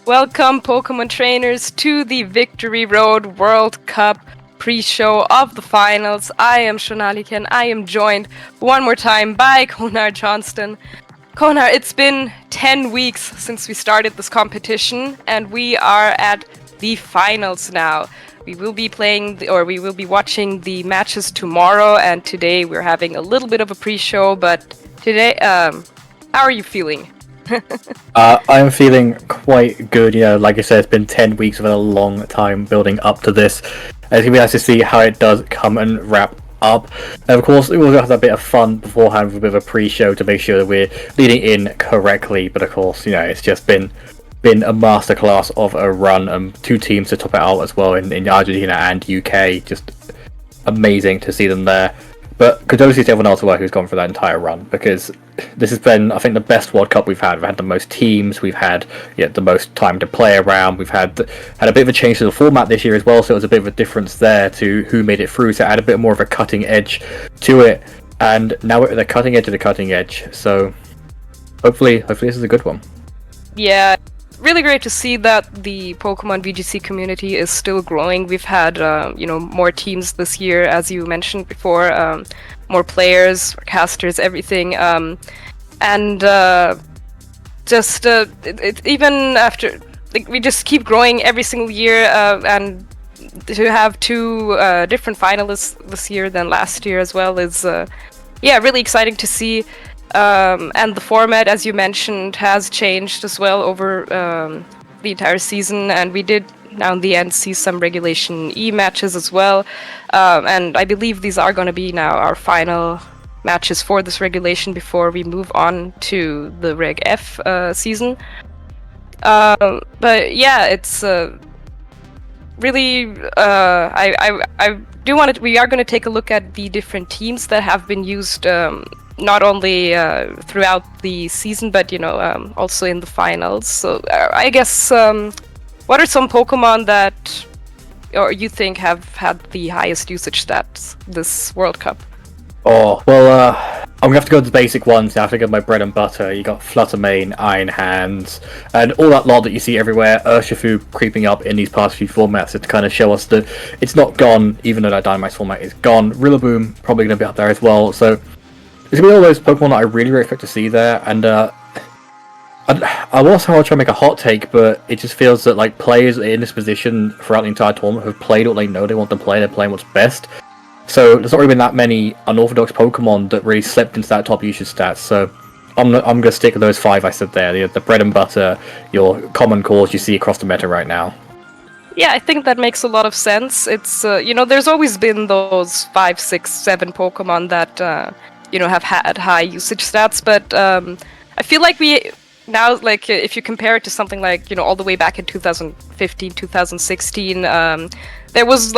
Welcome, Pokemon trainers, to the Victory Road World Cup pre-show of the finals. I am Shonaliken. I am joined one more time by Konar Johnston. Konar, it's been 10 weeks since we started this competition, and we are at the finals now. We will be we will be watching the matches tomorrow, and today we're having a little bit of a pre-show, but today, how are you feeling? I'm feeling quite good. Like I said, it's been 10 weeks of a long time building up to this. It's going to be nice to see how it does come and wrap up. And of course, we'll have a bit of fun beforehand with a bit of a pre-show to make sure that we're leading in correctly. But of course, it's just been a masterclass of a run, and two teams to top it out as well in Argentina and UK. Just amazing to see them there. But condolences to everyone else who's gone for that entire run, because this has been, I think, the best World Cup we've had. We've had the most teams, we've had the most time to play around, we've had a bit of a change to the format this year as well, so it was a bit of a difference there to who made it through, so it had a bit more of a cutting edge to it, and now we're at the cutting edge of the cutting edge, so hopefully this is a good one. Yeah, really great to see that the Pokemon VGC community is still growing. We've had, more teams this year, as you mentioned before, more players, casters, everything, and even after, we just keep growing every single year, and to have two different finalists this year than last year as well is, really exciting to see. And the format, as you mentioned, has changed as well over the entire season, and we did now in the end see some Regulation E matches as well, and I believe these are going to be now our final matches for this regulation before we move on to the Reg F season. But yeah, it's really we are going to take a look at the different teams that have been used, not only throughout the season, but also in the finals. So I guess, what are some Pokemon that you think have had the highest usage stats this World Cup? Oh, well, I'm going to have to go to the basic ones. I have to go my bread and butter. You got Fluttermane, Iron Hands, and all that lot that you see everywhere. Urshifu creeping up in these past few formats to kind of show us that it's not gone, even though that Dynamax format is gone. Rillaboom probably going to be up there as well. So there's going to be all those Pokemon that I really, really expect to see there. And I was trying to make a hot take, but it just feels that players in this position throughout the entire tournament have played what they know they want to play. They're playing what's best. So there's not really been that many unorthodox Pokemon that really slipped into that top usage stats. So I'm going to stick with those five I said there. The bread and butter, your common cores you see across the meta right now. Yeah, I think that makes a lot of sense. It's there's always been those 5, 6, 7 Pokemon that have had high usage stats, but I feel like we now, if you compare it to something like all the way back in 2015, 2016, there was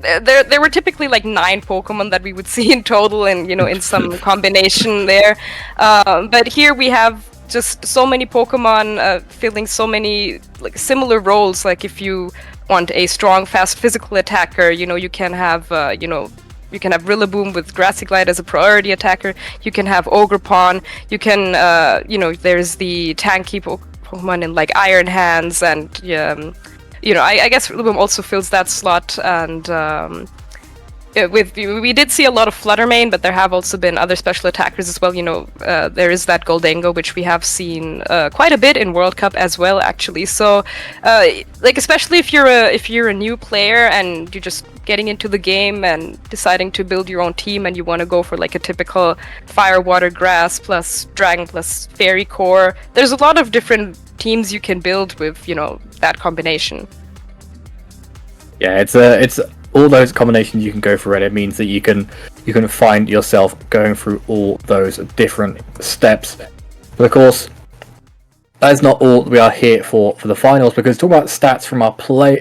there were typically 9 Pokemon that we would see in total, and in some combination there. But here we have just so many Pokemon filling so many similar roles. Like if you want a strong, fast physical attacker, you can have you can have Rillaboom with Grassy Glide as a priority attacker. You can have Ogerpon. You can there's the tanky Pokemon in Iron Hands, and I guess Rillaboom also fills that slot, and we did see a lot of Fluttermane, but there have also been other special attackers as well. There is that Goldengo, which we have seen quite a bit in World Cup as well, actually. So, especially if you're a new player and you're just getting into the game and deciding to build your own team, and you want to go for a typical Fire, Water, Grass plus Dragon plus Fairy core, there's a lot of different teams you can build with that combination. Yeah, it's all those combinations you can go for. It means that you can find yourself going through all those different steps. But of course, that is not all we are here for the finals, because talking about stats from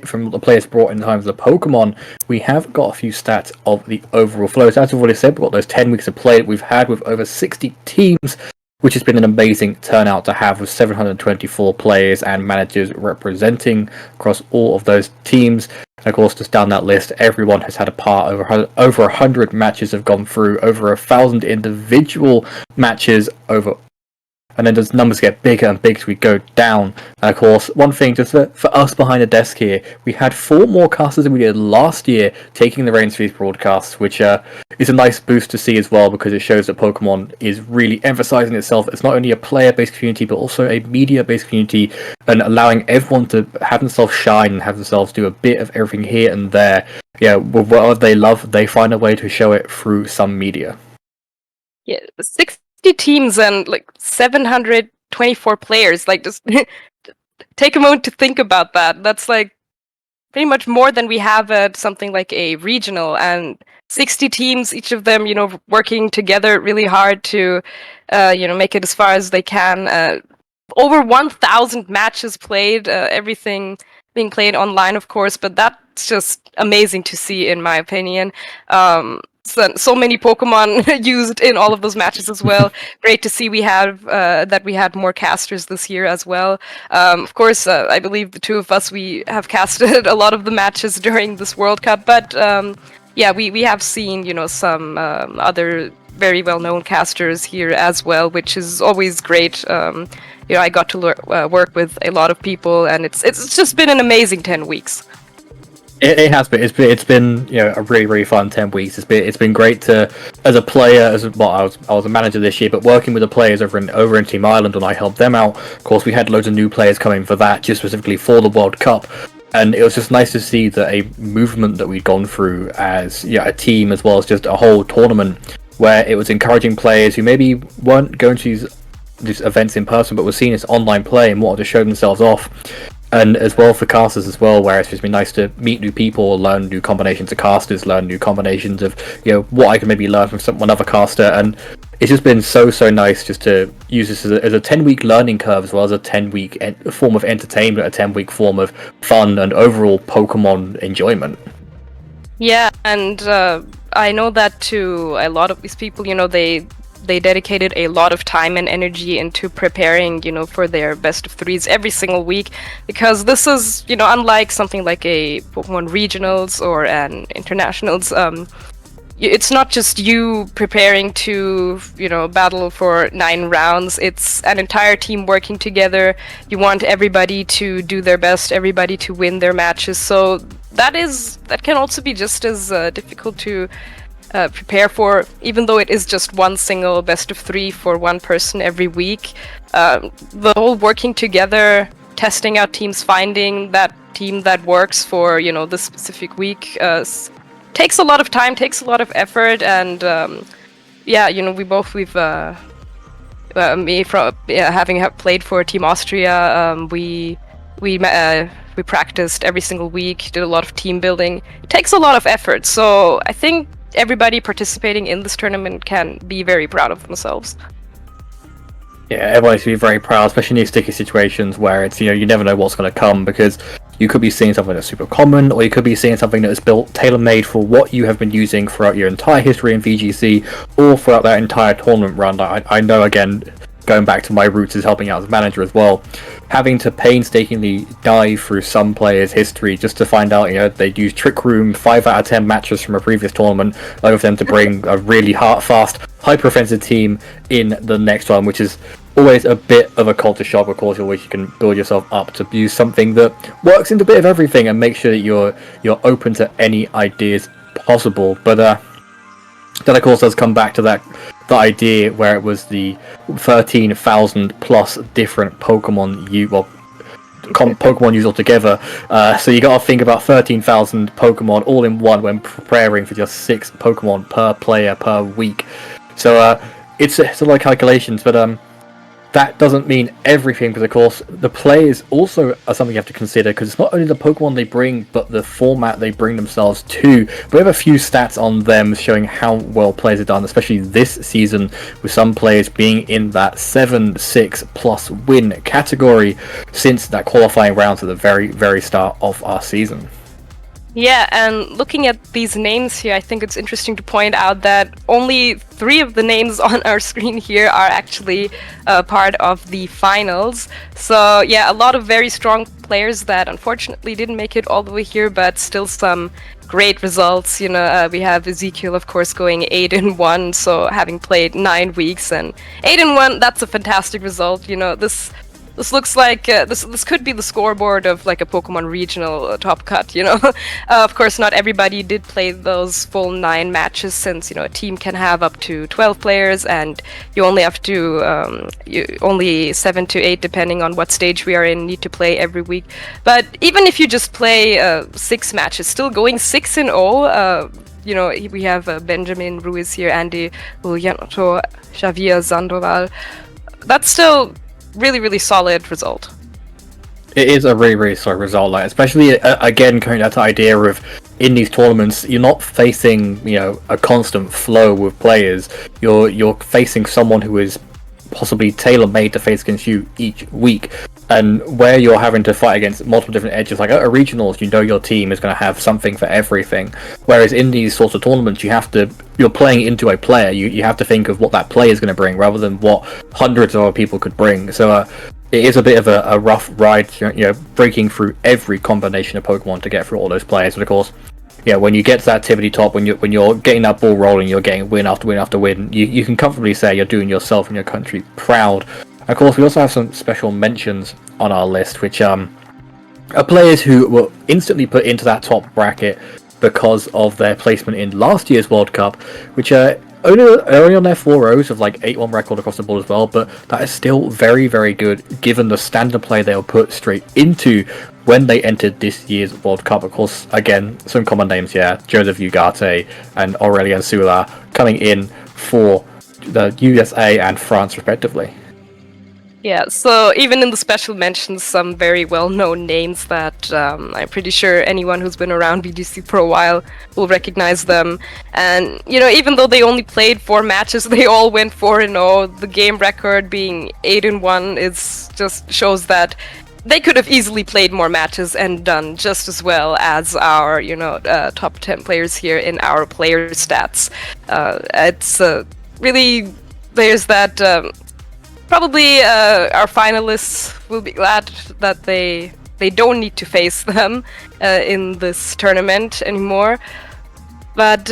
from the players brought in terms of the Pokemon, we have got a few stats of the overall flows. As we've already said, we've got those 10 weeks of play that we've had with over 60 teams, which has been an amazing turnout to have, with 724 players and managers representing across all of those teams. And of course, just down that list, everyone has had a part. Over 100 matches have gone through, over 1,000 individual matches over and then those numbers get bigger and bigger as we go down. And of course, one thing just for us behind the desk here, we had 4 more casters than we did last year taking the reins for these broadcasts, which is a nice boost to see as well, because it shows that Pokemon is really emphasizing itself as not only a player-based community but also a media-based community, and allowing everyone to have themselves shine and have themselves do a bit of everything here and there. Yeah, with whatever they love, they find a way to show it through some media. Yeah, 60 teams and like 724 players. Like, just take a moment to think about that. That's like pretty much more than we have at something like a regional, and 60 teams, each of them, working together really hard to, make it as far as they can. Over 1,000 matches played, everything being played online, of course, but that's just amazing to see, in my opinion. So many Pokemon used in all of those matches as well. Great to see we have that we had more casters this year as well. Of course, I believe the two of us, we have casted a lot of the matches during this World Cup, but yeah, we have seen some other very well-known casters here as well, which is always great. I got to work with a lot of people, and it's just been an amazing 10 weeks. It has been. It's been a really, really fun 10 weeks. It's been great to, as a player, I was a manager this year, but working with the players over in Team Ireland, and I helped them out. Of course, we had loads of new players coming for that, just specifically for the World Cup. And it was just nice to see that a movement that we'd gone through as a team, as well as just a whole tournament, where it was encouraging players who maybe weren't going to these events in person, but were seeing this online play and wanted to show themselves off. And as well for casters as well, where it's just been nice to meet new people, learn new combinations of casters, learn new combinations of what I can maybe learn from one other caster. And it's just been so nice just to use this as a 10-week learning curve, as well as a 10-week form of entertainment, a 10-week form of fun and overall Pokemon enjoyment. Yeah, and I know that to a lot of these people, they dedicated a lot of time and energy into preparing, for their best of threes every single week, because this is, unlike something like a Pokemon Regionals or an Internationals, it's not just you preparing to, battle for 9 rounds. It's an entire team working together. You want everybody to do their best, everybody to win their matches. So that can also be just as difficult to prepare for, even though it is just one single best of 3 for one person every week. The whole working together, testing out teams, finding that team that works for this specific week takes a lot of time, takes a lot of effort, and having played for Team Austria, we practiced every single week, did a lot of team building. It takes a lot of effort, so I think everybody participating in this tournament can be very proud of themselves. Yeah, everybody should be very proud, especially in these sticky situations where it's you never know what's going to come, because you could be seeing something that's super common, or you could be seeing something that is built tailor-made for what you have been using throughout your entire history in VGC, or throughout that entire tournament run. I know, again, going back to my roots as helping out as manager as well, having to painstakingly dive through some players' history just to find out, they'd use Trick Room 5 out of 10 matches from a previous tournament, over them to bring a really fast, hyper-offensive team in the next one, which is always a bit of a culture shock. Of course, you can build yourself up to use something that works into a bit of everything and make sure that you're open to any ideas possible. But that, of course, does come back to the idea where it was the 13,000 plus different Pokemon Pokemon used altogether. So you got to think about 13,000 Pokemon all in one when preparing for just 6 Pokemon per player per week. So it's a lot of calculations, but that doesn't mean everything, because of course the players also are something you have to consider, because it's not only the Pokemon they bring, but the format they bring themselves to. We have a few stats on them showing how well players have done, especially this season, with some players being in that 7-6 plus win category since that qualifying round at the very, very start of our season. Yeah, and looking at these names here, I think it's interesting to point out that only 3 of the names on our screen here are actually part of the finals. So yeah, a lot of very strong players that unfortunately didn't make it all the way here, but still some great results. We have Ezekiel, of course, going 8-1, so having played 9 weeks, and 8-1, that's a fantastic result. This looks like this could be the scoreboard of like a Pokemon regional top cut. Of course, not everybody did play those full 9 matches, since a team can have up to 12 players, and you only have to only 7 to 8, depending on what stage we are in, need to play every week. But even if you just play 6 matches, still going 6-0. We have Benjamin Ruiz here, Andy Ulyanto, Xavier Sandoval. That's still really, really solid result. It is a really, really solid result, especially again going back to the idea of in these tournaments, you're not facing a constant flow with players. You're facing someone who is possibly tailor-made to face against you each week, and where you're having to fight against multiple different edges, like at regionals, your team is going to have something for everything. Whereas in these sorts of tournaments, you're playing into a player. You have to think of what that player is going to bring, rather than what hundreds of other people could bring. So it is a bit of a rough ride, breaking through every combination of Pokemon to get through all those players. But of course, when you get to that activity top, when you're getting that ball rolling, you're getting win after win after win, you can comfortably say you're doing yourself and your country proud. Of course, we also have some special mentions on our list, which are players who were instantly put into that top bracket because of their placement in last year's World Cup, which are only on their 4 rows of 8-1 record across the board as well, but that is still very, very good given the standard play they were put straight into when they entered this year's World Cup. Of course, again, some common names here: Joseph Ugarte and Aurelien Sula coming in for the USA and France respectively. Yeah, so even in the special mentions, some very well-known names that I'm pretty sure anyone who's been around VGC for a while will recognize them. And, even though they only played 4 matches, they all went 4-0. The game record being 8-1 just shows that they could have easily played more matches and done just as well as our, top 10 players here in our player stats. It's really, there's that... Probably our finalists will be glad that they don't need to face them in this tournament anymore. But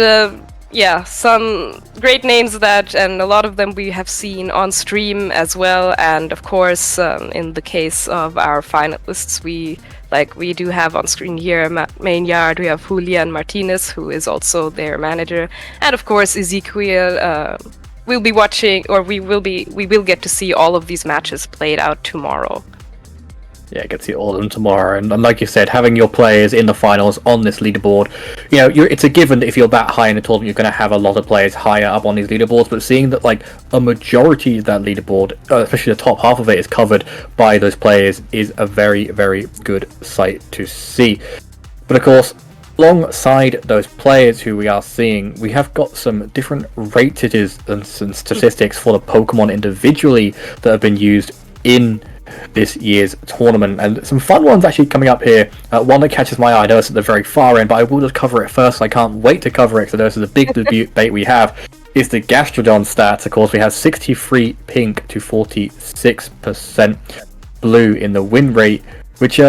yeah, some great names and a lot of them we have seen on stream as well. And of course, in the case of our finalists, we do have on screen here main yard. We have Julian Martinez, who is also their manager, and of course Ezekiel. We'll be watching, or we will get to see all of these matches played out tomorrow. Yeah, get to see all of them tomorrow, and like you said, having your players in the finals on this leaderboard, it's a given that if you're that high in the tournament, you're going to have a lot of players higher up on these leaderboards. But seeing that a majority of that leaderboard, especially the top half of it, is covered by those players, is a very, very good sight to see. But of course, alongside those players who we are seeing, we have got some different rateages and some statistics for the Pokemon individually that have been used in this year's tournament, and some fun ones actually coming up here. One that catches my eye, I know it's at the very far end, but I will just cover it first. I can't wait to cover it because I know this is a big debate we have, is the Gastrodon stats. Of course, we have 63 pink to 46% blue in the win rate, which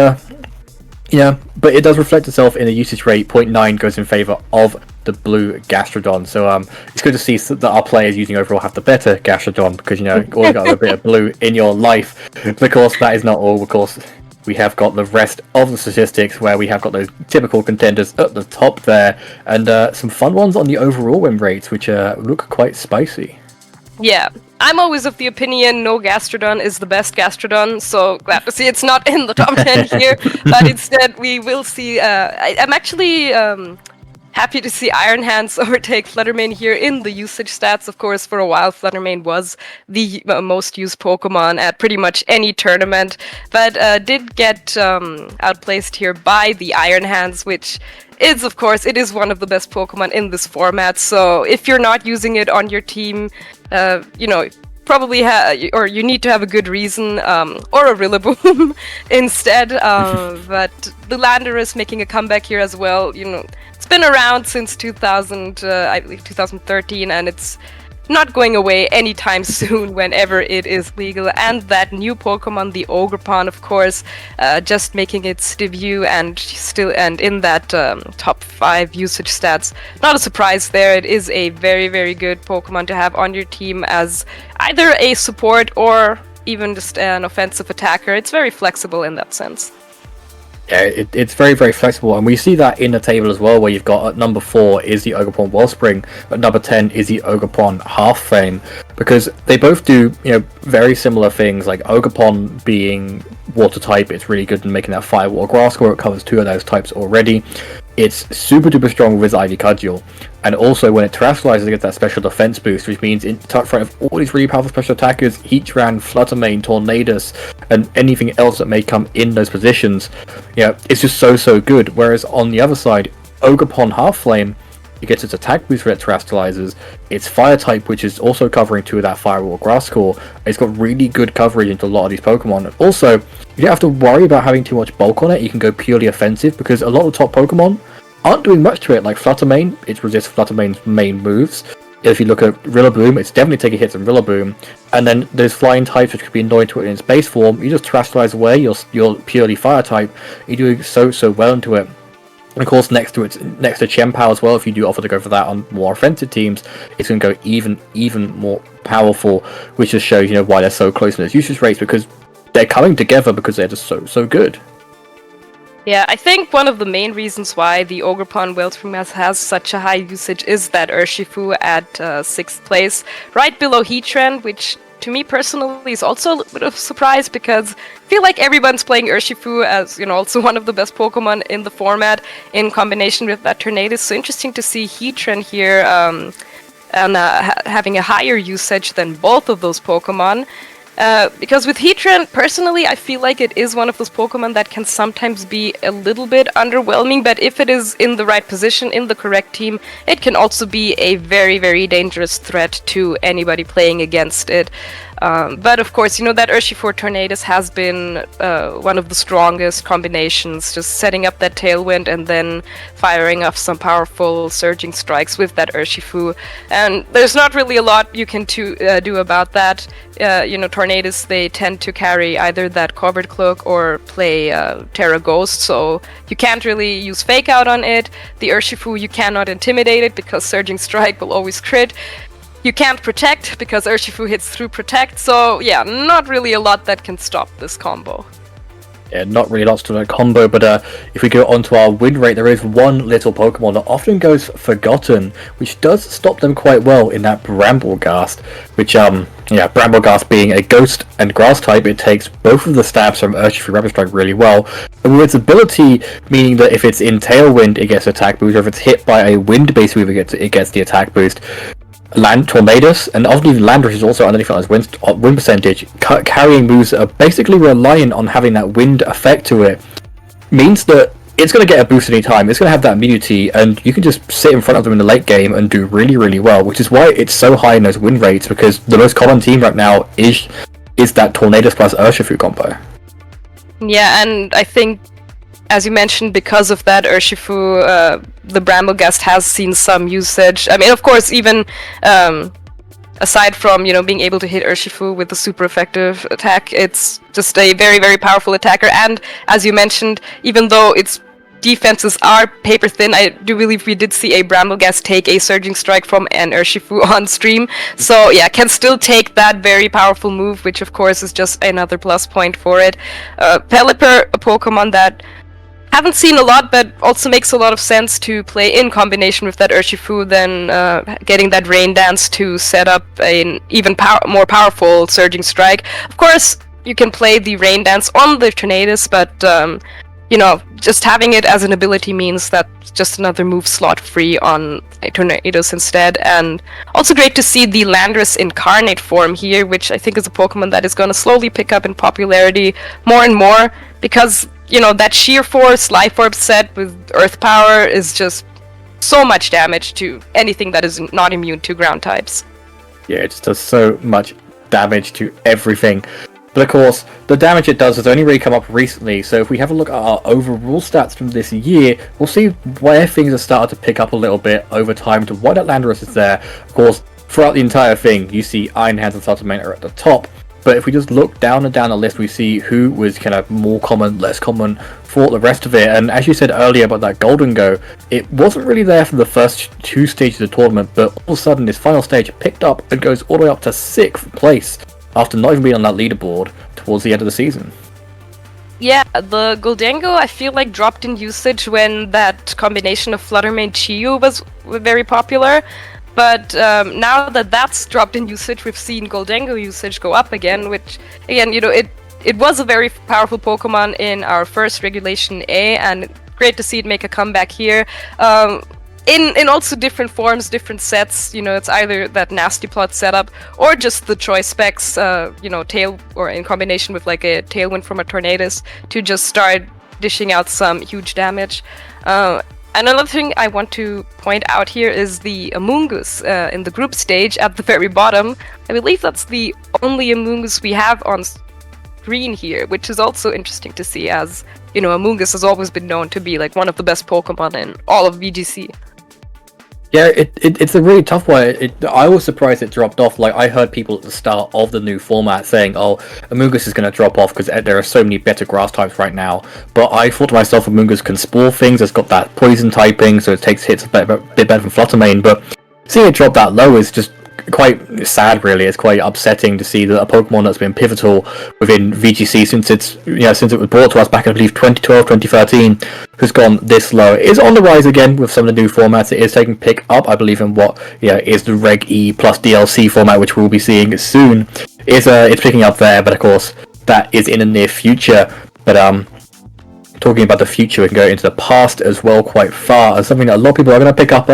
but it does reflect itself in a usage rate. 0.9 goes in favour of the blue Gastrodon. So it's good to see that our players using overall have the better Gastrodon, because you always got a bit of blue in your life. But of course, that is not all. Of course, we have got the rest of the statistics where we have got those typical contenders at the top there, and some fun ones on the overall win rates, which look quite spicy. Yeah, I'm always of the opinion no Gastrodon is the best Gastrodon, so glad to see it's not in the top 10 here, but instead we will see, I'm actually happy to see Iron Hands overtake Fluttermane here in the usage stats. Of course, for a while Fluttermane was the most used Pokemon at pretty much any tournament, but did get outplaced here by the Iron Hands, which is, of course, it is one of the best Pokemon in this format. So if you're not using it on your team, probably or you need to have a good reason, or a Rillaboom instead. But the Landorus making a comeback here as well. You know, it's been around since 2000, I believe 2013, and it's not going away anytime soon whenever it is legal. And that new Pokemon, the Ogerpon, of course, just making its debut and in that top 5 usage stats. Not a surprise there. It is a very, very good Pokemon to have on your team as either a support or even just an offensive attacker. It's very flexible in that sense. Yeah, it's very, very flexible, and we see that in the table as well, where you've got at number 4 is the Ogerpon Wellspring, at number 10 is the Ogerpon Half Flame, because they both do, you know, very similar things. Like Ogerpon being water type, it's really good in making that Fire, Water, Grass score. It covers 2 of those types already. It's super duper strong with Ivy Cudgel, and also when it terrestrializes, it gets that special defense boost, which means in front of all these really powerful special attackers, Heatran, Fluttermane, Tornadus, and anything else that may come in those positions, yeah, it's just so good. Whereas on the other side, Ogerpon Half Flame, it gets its attack boost when it terrestrializes. It's Fire type, which is also covering 2 of that Fire or Grass core. It's got really good coverage into a lot of these Pokemon. Also, you don't have to worry about having too much bulk on it. You can go purely offensive, because a lot of the top Pokemon aren't doing much to it. Like Fluttermane, it resists Fluttermane's main moves. If you look at Rillaboom, it's definitely taking hits on Rillaboom. And then there's flying types which could be annoying to it in its base form. You just terrestrialize away, you're purely Fire type. You're doing so well into it. And of course, next to Chien-Pao as well, if you do offer to go for that on more offensive teams, it's going to go even more powerful, which just shows, you know, why they're so close in those usage rates, because they're coming together because they're just so good. Yeah, I think one of the main reasons why the Ogerpon Wellspring has such a high usage is that Urshifu at 6th place, right below Heatran, which to me personally is also a little bit of a surprise, because I feel like everyone's playing Urshifu as, you know, also one of the best Pokemon in the format in combination with that Tornadus. So interesting to see Heatran here and having a higher usage than both of those Pokemon. Because with Heatran, personally, I feel like it is one of those Pokemon that can sometimes be a little bit underwhelming, but if it is in the right position, in the correct team, it can also be a very, very dangerous threat to anybody playing against it. But of course, you know, that Urshifu Tornadus has been one of the strongest combinations, just setting up that Tailwind and then firing off some powerful surging strikes with that Urshifu. And there's not really a lot you can do about that. You know, Tornadus, they tend to carry either that Covered Cloak or play Terra Ghost, so you can't really use Fake Out on it. The Urshifu, you cannot intimidate it because Surging Strike will always crit. You can't protect because Urshifu hits through protect, so yeah, not really a lot that can stop this combo. Yeah, not really lots to that combo, but if we go on to our win rate, there is one little Pokemon that often goes forgotten, which does stop them quite well in that Bramblegast, which, Bramblegast being a Ghost and Grass type, it takes both of the stabs from Urshifu Rapid Strike really well, and with its ability, meaning that if it's in Tailwind, it gets attack boost, or if it's hit by a Wind-based move, it gets the attack boost. Tornadus, and often even Landorus is also underneath on his win percentage, carrying moves that are basically reliant on having that wind effect to it, means that it's going to get a boost any time. It's going to have that immunity, and you can just sit in front of them in the late game and do really, really well, which is why it's so high in those win rates, because the most common team right now is that Tornadus plus Urshifu combo. Yeah, and I think, as you mentioned, because of that, Urshifu, the Bramblegast has seen some usage. I mean, of course, even aside from, you know, being able to hit Urshifu with a super effective attack, it's just a very, very powerful attacker. And as you mentioned, even though its defenses are paper thin, I do believe we did see a Bramblegast take a Surging Strike from an Urshifu on stream. So yeah, can still take that very powerful move, which of course is just another plus point for it. Pelipper, a Pokemon that haven't seen a lot, but also makes a lot of sense to play in combination with that Urshifu, then getting that Rain Dance to set up an even more powerful Surging Strike. Of course, you can play the Rain Dance on the Tornadus, but you know, just having it as an ability means that just another move slot free on a Tornadus instead. And also great to see the Landorus Incarnate form here, which I think is a Pokemon that is going to slowly pick up in popularity more and more, because, you know, that Sheer Force Life Orb set with Earth Power is just so much damage to anything that is not immune to ground types. Yeah, it just does so much damage to everything. But of course, the damage it does has only really come up recently, so if we have a look at our overall stats from this year, we'll see where things have started to pick up a little bit over time to why that Landorus is there. Of course, throughout the entire thing, you see Iron Hands and Fluttermane are at the top, but if we just look down and down the list, we see who was kind of more common, less common for the rest of it. And as you said earlier about that Golden Go, it wasn't really there for the first 2 stages of the tournament, but all of a sudden this final stage picked up and goes all the way up to 6th place after not even being on that leaderboard towards the end of the season. Yeah, the Goldango I feel like dropped in usage when that combination of Fluttermane Chiyu was very popular. But now that that's dropped in usage, we've seen Goldango usage go up again, which, again, it was a very powerful Pokemon in our first Regulation A, and great to see it make a comeback here. In also different forms, different sets, it's either that Nasty Plot setup, or just the choice specs, tail, or in combination with like a Tailwind from a Tornadus, to just start dishing out some huge damage. And another thing I want to point out here is the Amoonguss in the group stage at the very bottom. I believe that's the only Amoonguss we have on screen here, which is also interesting to see, as, Amoonguss has always been known to be like one of the best Pokemon in all of VGC. Yeah, it's a really tough one. I was surprised it dropped off. Like, I heard people at the start of the new format saying, oh, Amoonguss is going to drop off because there are so many better grass types right now. But I thought to myself, Amoonguss can spore things, it's got that poison typing, so it takes hits a bit better than Fluttermane. But seeing it drop that low is just quite sad, really. It's quite upsetting to see that a Pokemon that's been pivotal within VGC since it was brought to us back in, I believe, 2012, 2013, has gone this low. It is on the rise again with some of the new formats. It is taking pick up, I believe, in what is the Reg E plus DLC format, which we'll be seeing soon. It's picking up there, but of course that is in the near future. But talking about the future, we can go into the past as well quite far, as something that a lot of people are going to pick up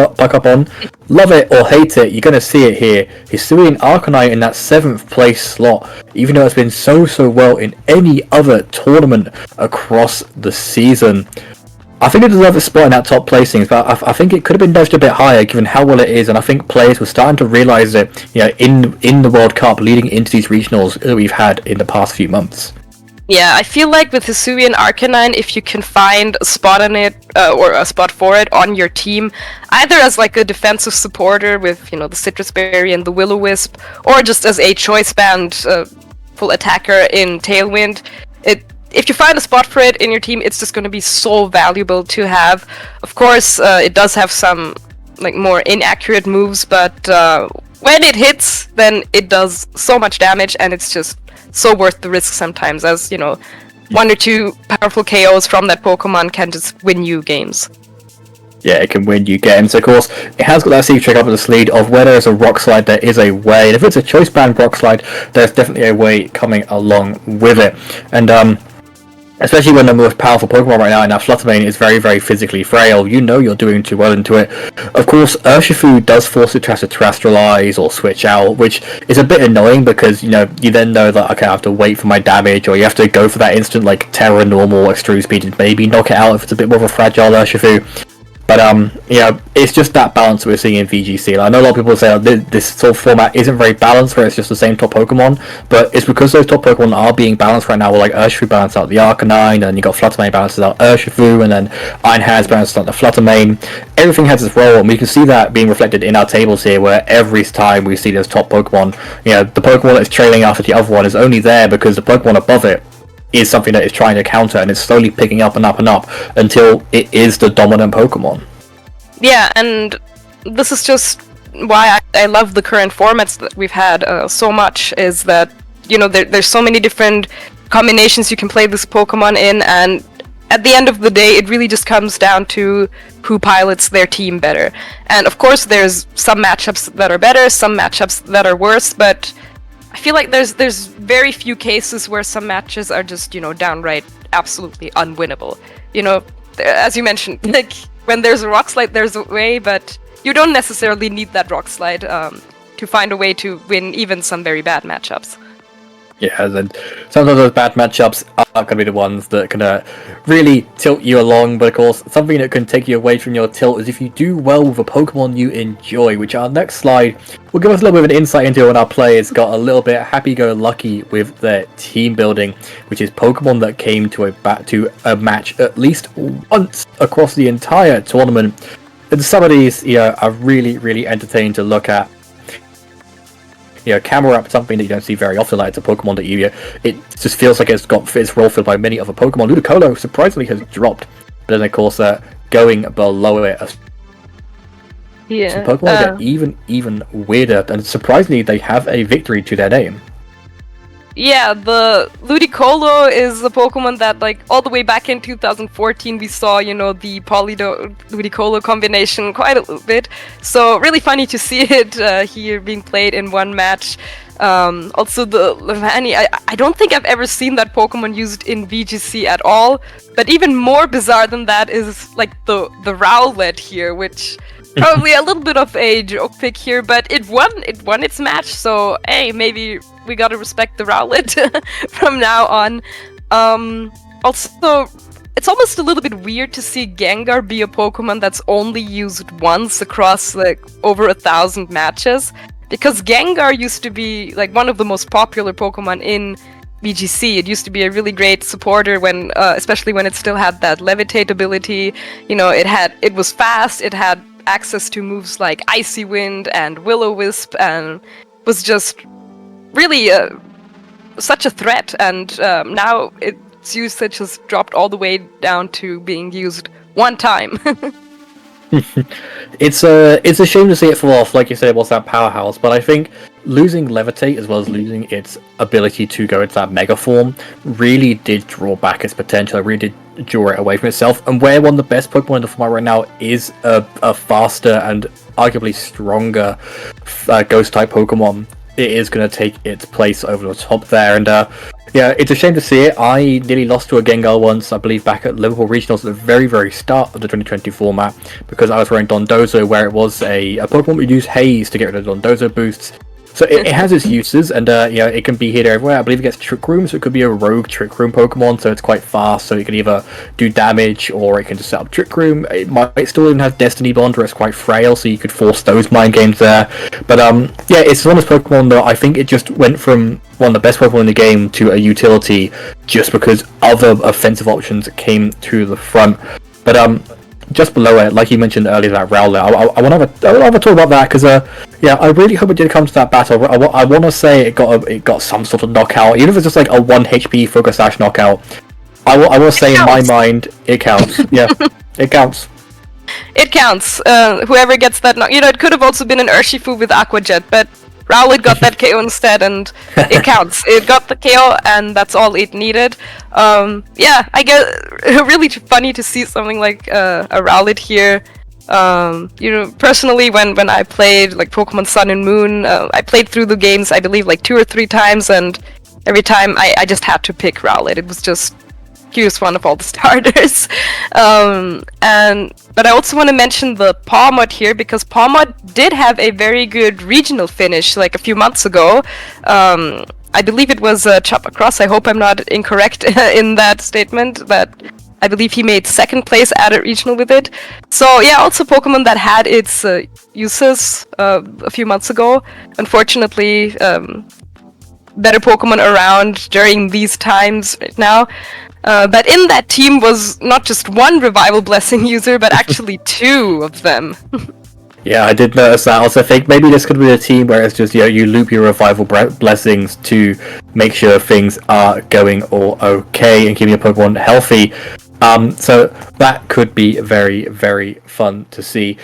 on. Love it or hate it, you're going to see it here. Hisuian Arcanine in that 7th place slot, even though it's been so well in any other tournament across the season. I think it deserves a spot in that top placings, but I think it could have been nudged a bit higher given how well it is, and I think players were starting to realise it in the World Cup leading into these regionals that we've had in the past few months. Yeah, I feel like with Hisuian Arcanine, if you can find a spot on it, or a spot for it on your team, either as like a defensive supporter with, the Citrus Berry and the Will-O-Wisp, or just as a choice band full attacker in Tailwind, if you find a spot for it in your team, it's just going to be so valuable to have. Of course, it does have some like more inaccurate moves, but when it hits, then it does so much damage, and it's just so worth the risk sometimes, as 1 or 2 powerful KOs from that Pokemon can just win you games. Yeah, it can win you games. Of course, it has got that secret trick up the sleeve of where there's a rock slide, there is a way. And if it's a choice band rock slide, there's definitely a way coming along with it. And especially when the most powerful Pokemon right now, and now Fluttermane is very physically frail, you're doing too well into it. Of course, Urshifu does force it to have to terrestrialize or switch out, which is a bit annoying because, you then know that, okay, I have to wait for my damage, or you have to go for that instant, like, Terra normal, extreme speed, and maybe knock it out if it's a bit more of a fragile Urshifu. But, it's just that balance we're seeing in VGC. Like, I know a lot of people say this sort of format isn't very balanced, where it's just the same top Pokemon, but it's because those top Pokemon are being balanced right now, where, like, Urshifu balances out the Arcanine, and you got Fluttermane balances out Urshifu, and then Iron Hands balances out the Fluttermane. Everything has its role, and we can see that being reflected in our tables here, where every time we see those top Pokemon, the Pokemon that's trailing after the other one is only there because the Pokemon above it is something that is trying to counter, and it's slowly picking up and up and up until it is the dominant Pokemon. Yeah, and this is just why I love the current formats that we've had so much, is that, there's so many different combinations you can play this Pokemon in, and at the end of the day, it really just comes down to who pilots their team better. And of course, there's some matchups that are better, some matchups that are worse, but I feel like there's very few cases where some matches are just, downright absolutely unwinnable. As you mentioned, like, when there's a rock slide, there's a way, but you don't necessarily need that rock slide to find a way to win even some very bad matchups. Yeah, and sometimes those bad matchups are going to be the ones that can really tilt you along, but of course, something that can take you away from your tilt is if you do well with a Pokemon you enjoy, which our next slide will give us a little bit of an insight into when our players got a little bit happy-go-lucky with their team building, which is Pokemon that came to a match at least once across the entire tournament. And some of these, are really, really entertaining to look at. Camera up something that you don't see very often, like it's a Pokemon that it just feels like it's got its role filled by many other Pokemon. Ludicolo surprisingly has dropped, but then of course going below it, some Pokemon get even weirder, and surprisingly they have a victory to their name. Yeah, the Ludicolo is a Pokemon that, like, all the way back in 2014 we saw, the Polydor-Ludicolo combination quite a little bit. So really funny to see it here being played in one match. Also the Levani, I don't think I've ever seen that Pokemon used in VGC at all. But even more bizarre than that is, like, the Rowlet here, which... Probably a little bit of a joke pick here, but it won its match, so hey, maybe we gotta respect the Rowlet from now on. Also, it's almost a little bit weird to see Gengar be a Pokemon that's only used once across like over 1,000 matches, because Gengar used to be like one of the most popular Pokemon in VGC. It used to be a really great supporter when, especially when it still had that levitate ability. It was fast. It had access to moves like Icy Wind and Will-O-Wisp, and was just really such a threat. And now its usage has dropped all the way down to being used one time. It's a shame to see it fall off. Like you said, it was that powerhouse, but I think losing Levitate as well as losing its ability to go into that Mega Form really did draw back its potential. It really did draw it away from itself. And where one of the best Pokemon in the format right now is a faster and arguably stronger Ghost type Pokemon, it is going to take its place over the top there. And yeah, it's a shame to see it. I nearly lost to a Gengar once, I believe, back at Liverpool Regionals at the very, very start of the 2020 format, because I was wearing Dondozo, where it was a Pokemon would use Haze to get rid of Dondozo boosts. So it has its uses, and it can be hit everywhere. I believe it gets Trick Room, so it could be a rogue Trick Room Pokemon, so it's quite fast, so it can either do damage, or it can just set up Trick Room. It might still even have Destiny Bond, where it's quite frail, so you could force those mind games there. But yeah, it's one of those Pokemon that I think it just went from one of the best Pokemon in the game to a utility, just because other offensive options came to the front. But just below it, like you mentioned earlier, that Rowlet, I want to have a talk about that, because yeah, I really hope it did come to that battle. I want to say it got some sort of knockout, even if it's just like a 1 HP Focus Sash knockout. I will say in my mind, it counts. Yeah, it counts. It counts. Whoever gets that, it could have also been an Urshifu with Aqua Jet, but Rowlet got that KO instead, and it counts. It got the KO, and that's all it needed. Yeah, I guess really funny to see something like a Rowlet here. Personally, when I played like Pokemon Sun and Moon, I played through the games, I believe, like 2 or 3 times, and every time I just had to pick Rowlet. It was just cutest one of all the starters. But I also want to mention the Pawmod here, because Pawmod did have a very good regional finish like a few months ago. I believe it was Chopper Cross. I hope I'm not incorrect in that statement, that I believe he made 2nd place at a regional with it. So yeah, also Pokemon that had its uses a few months ago. Unfortunately, better Pokemon around during these times right now. But in that team was not just one Revival Blessing user, but actually 2 of them. Yeah, I did notice that. I also think maybe this could be a team where it's just, you loop your Revival Blessings to make sure things are going all okay and keeping your Pokemon healthy. So that could be very, very fun to see.